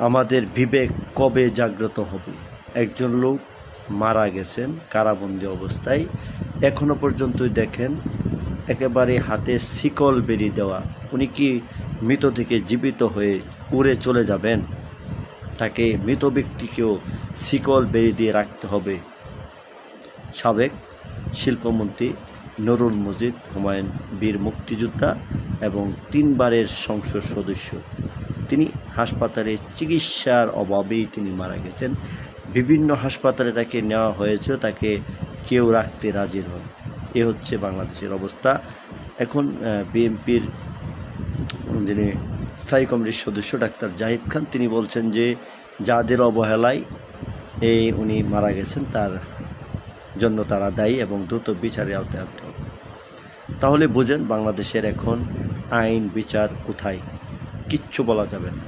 আমাদের বিবেক কবে জাগ্রত হবে? একজন লোক মারা গেছেন কারাবন্দী অবস্থায়, এখনো পর্যন্তই দেখেন একেবারে হাতে শিকল বেরিয়ে দেওয়া। উনি কি মৃত থেকে জীবিত হয়ে উড়ে চলে যাবেন? তাকে মৃত ব্যক্তিকেও শিকল বেরিয়ে দিয়ে রাখতে হবে। সাবেক শিল্পমন্ত্রী নুরুল মজিদ হুমায়ুন বীর মুক্তিযোদ্ধা এবং 3 বারের সংসদ সদস্য, তিনি হাসপাতালে চিকিৎসার অভাবেই তিনি মারা গেছেন। বিভিন্ন হাসপাতালে তাকে নেওয়া হয়েছে, তাকে কেউ রাখতে রাজি নন। এ হচ্ছে বাংলাদেশের অবস্থা। এখন বিএনপির যিনি স্থায়ী কমিটির সদস্য ডাক্তার জাহিদ খান, তিনি বলছেন যে যাদের অবহেলায় উনি মারা গেছেন তার জন্য তারা দায়ী এবং দ্রুত বিচারের আওতায় আনতে হবে। তাহলে বুঝেন বাংলাদেশের এখন আইন বিচার কোথায়, কিচ্ছু বলা যাবে না।